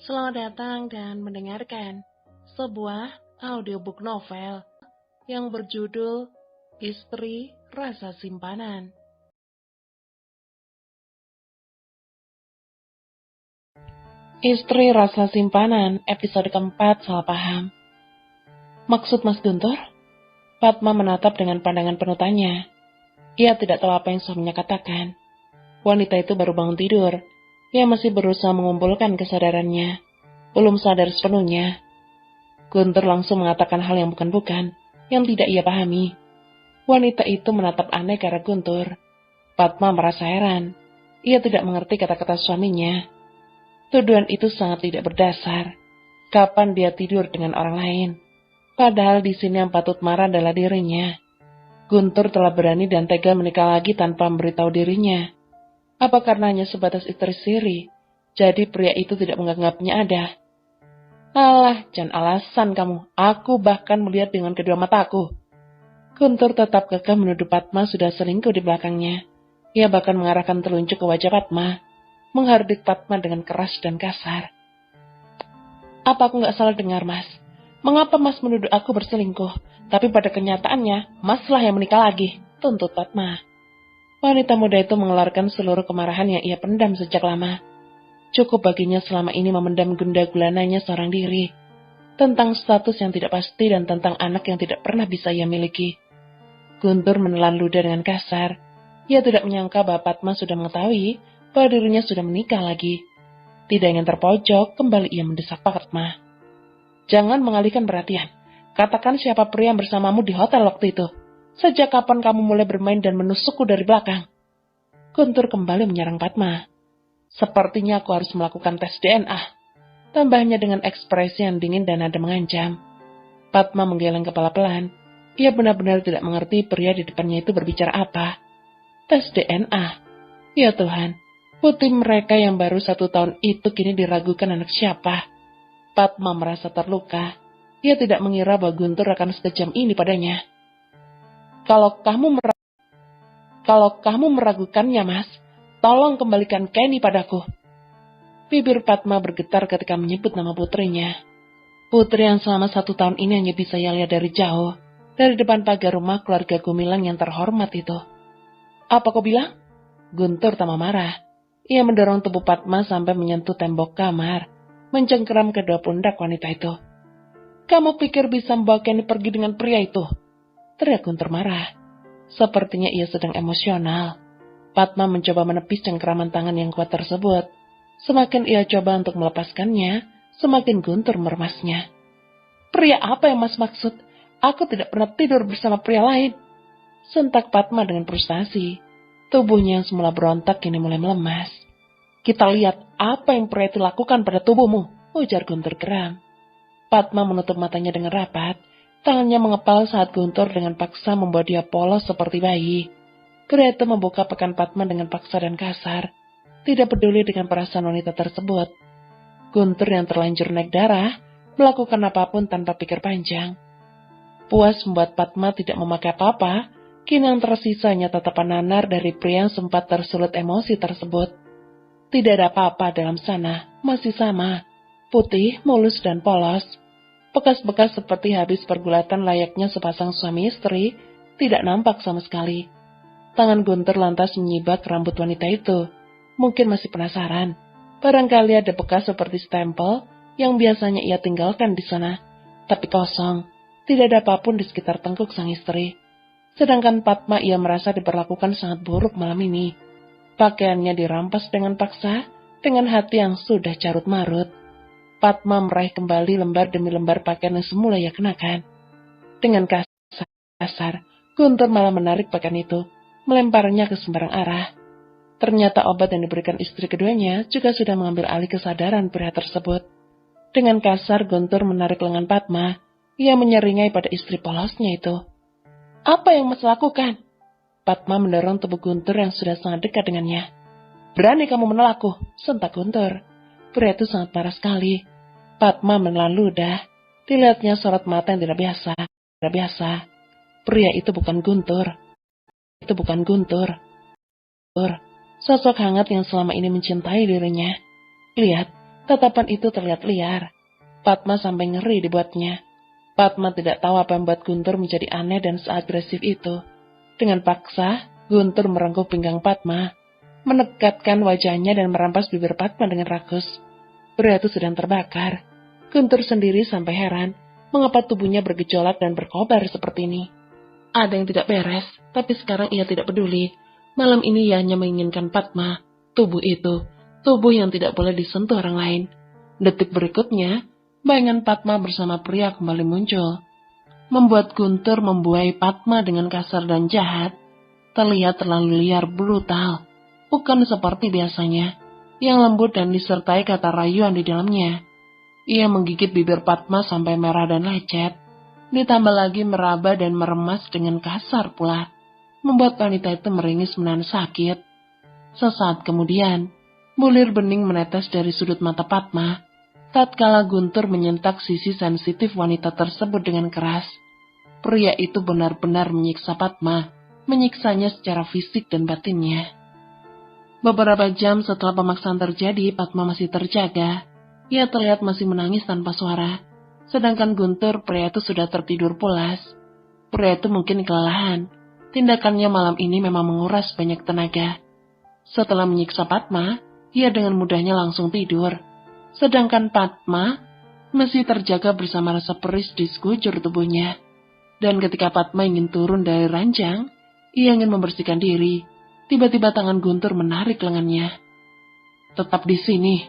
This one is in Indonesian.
Selamat datang dan mendengarkan sebuah audiobook novel yang berjudul Istri Rasa Simpanan. Istri Rasa Simpanan, episode keempat, Salah Paham. Maksud Mas Guntur? Fatma menatap dengan pandangan penuh tanya. Ia tidak tahu apa yang suaminya katakan. Wanita itu baru bangun tidur. Ia masih berusaha mengumpulkan kesadarannya. Belum sadar sepenuhnya. Guntur langsung mengatakan hal yang bukan-bukan, yang tidak ia pahami. Wanita itu menatap aneh ke arah Guntur. Fatma merasa heran. Ia tidak mengerti kata-kata suaminya. Tuduhan itu sangat tidak berdasar. Kapan dia tidur dengan orang lain? Padahal di sini yang patut marah adalah dirinya. Guntur telah berani dan tega menikah lagi tanpa memberitahu dirinya. Apa karena hanya sebatas istri siri, jadi pria itu tidak menganggapnya ada? Alah, jangan alasan kamu. Aku bahkan melihat dengan kedua mataku. Guntur tetap kekeh menuduh Fatma sudah selingkuh di belakangnya. Ia bahkan mengarahkan telunjuk ke wajah Fatma, menghardik Fatma dengan keras dan kasar. Apa aku nggak salah dengar, Mas? Mengapa Mas menuduh aku berselingkuh? Tapi pada kenyataannya, Mas lah yang menikah lagi, tuntut Fatma. Wanita muda itu mengeluarkan seluruh kemarahan yang ia pendam sejak lama. Cukup baginya selama ini memendam gundah gulananya seorang diri. Tentang status yang tidak pasti dan tentang anak yang tidak pernah bisa ia miliki. Guntur menelan ludah dengan kasar. Ia tidak menyangka bahwa Fatma sudah mengetahui bahwa dirinya sudah menikah lagi. Tidak ingin terpojok, kembali ia mendesak Fatma. Jangan mengalihkan perhatian. Katakan siapa pria yang bersamamu di hotel waktu itu. Sejak kapan kamu mulai bermain dan menusukku dari belakang? Guntur kembali menyerang Fatma. Sepertinya aku harus melakukan tes DNA. Tambahnya dengan ekspresi yang dingin dan nada mengancam. Fatma menggeleng kepala pelan. Ia benar-benar tidak mengerti pria di depannya itu berbicara apa. Tes DNA. Ya Tuhan, putih mereka yang baru 1 tahun itu kini diragukan anak siapa. Fatma merasa terluka. Ia tidak mengira bahwa Guntur akan sekejam ini padanya. Kalau kamu meragukannya, Mas, tolong kembalikan Kenny padaku. Bibir Fatma bergetar ketika menyebut nama putrinya. Putri yang selama 1 tahun ini hanya bisa ia lihat dari jauh, dari depan pagar rumah keluarga Gumilang yang terhormat itu. Apa kau bilang? Guntur tambah marah. Ia mendorong tubuh Fatma sampai menyentuh tembok kamar, mencengkeram kedua pundak wanita itu. Kamu pikir bisa membawa Kenny pergi dengan pria itu? Teriak Guntur marah. Sepertinya ia sedang emosional. Fatma mencoba menepis cengkeraman tangan yang kuat tersebut. Semakin ia coba untuk melepaskannya, semakin Guntur meremasnya. Pria apa yang Mas maksud? Aku tidak pernah tidur bersama pria lain. Sentak Fatma dengan frustasi. Tubuhnya yang semula berontak kini mulai melemas. Kita lihat apa yang pria itu lakukan pada tubuhmu, ujar Guntur geram. Fatma menutup matanya dengan rapat. Tangannya mengepal saat Guntur dengan paksa membawa dia polos seperti bayi. Pria itu membuka pekan Fatma dengan paksa dan kasar. Tidak peduli dengan perasaan wanita tersebut. Guntur yang terlanjur naik darah, melakukan apapun tanpa pikir panjang. Puas membuat Fatma tidak memakai apa-apa, kini yang tersisa hanya tatapan nanar dari pria yang sempat tersulut emosi tersebut. Tidak ada apa-apa dalam sana, masih sama. Putih, mulus, dan polos. Bekas-bekas seperti habis pergulatan layaknya sepasang suami istri, tidak nampak sama sekali. Tangan Guntur lantas menyibak rambut wanita itu. Mungkin masih penasaran. Barangkali ada bekas seperti stempel yang biasanya ia tinggalkan di sana. Tapi kosong. Tidak ada apapun di sekitar tengkuk sang istri. Sedangkan Fatma ia merasa diperlakukan sangat buruk malam ini. Pakaiannya dirampas dengan paksa, dengan hati yang sudah carut marut. Fatma meraih kembali lembar demi lembar pakaian yang semula ia kenakan. Dengan kasar, Guntur malah menarik pakaian itu, melemparnya ke sembarang arah. Ternyata obat yang diberikan istri keduanya juga sudah mengambil alih kesadaran pria tersebut. Dengan kasar, Guntur menarik lengan Fatma. Ia menyeringai pada istri polosnya itu. Apa yang Mas lakukan? Fatma mendorong tubuh Guntur yang sudah sangat dekat dengannya. Berani kamu menolakku, sentak Guntur. Pria itu sangat marah sekali. Fatma menelan ludah. Dilihatnya sorot mata yang tidak biasa. Pria itu bukan Guntur. Sosok hangat yang selama ini mencintai dirinya. Lihat, Tatapan itu terlihat liar. Padma sampai ngeri dibuatnya. Padma tidak tahu apa yang membuat Guntur menjadi aneh dan seagresif itu. Dengan paksa, Guntur merengkuh pinggang Padma, menekatkan wajahnya dan merampas bibir Padma dengan rakus. Pria itu sedang terbakar. Guntur sendiri sampai heran, mengapa tubuhnya bergejolak dan berkobar seperti ini. Ada yang tidak beres, tapi sekarang ia tidak peduli. Malam ini ia hanya menginginkan Padma, tubuh itu, tubuh yang tidak boleh disentuh orang lain. Detik berikutnya, bayangan Padma bersama pria kembali muncul. Membuat Guntur membuai Padma dengan kasar dan jahat. Terlihat terlalu liar, brutal. Bukan seperti biasanya, yang lembut dan disertai kata rayuan di dalamnya. Ia menggigit bibir Padma sampai merah dan lecet. Ditambah lagi meraba dan meremas dengan kasar pula. Membuat wanita itu meringis menahan sakit. Sesaat kemudian, bulir bening menetes dari sudut mata Padma. Tatkala Guntur menyentak sisi sensitif wanita tersebut dengan keras. Pria itu benar-benar menyiksa Padma, menyiksanya secara fisik dan batinnya. Beberapa jam setelah pemaksaan terjadi, Padma masih terjaga. Ia terlihat masih menangis tanpa suara. Sedangkan Guntur, pria itu sudah tertidur pulas. Pria itu mungkin kelelahan. Tindakannya malam ini memang menguras banyak tenaga. Setelah menyiksa Padma, ia dengan mudahnya langsung tidur. Sedangkan Padma masih terjaga bersama rasa perih di sekujur tubuhnya. Dan ketika Padma ingin turun dari ranjang, ia ingin membersihkan diri. Tiba-tiba tangan Guntur menarik lengannya. "Tetap di sini,"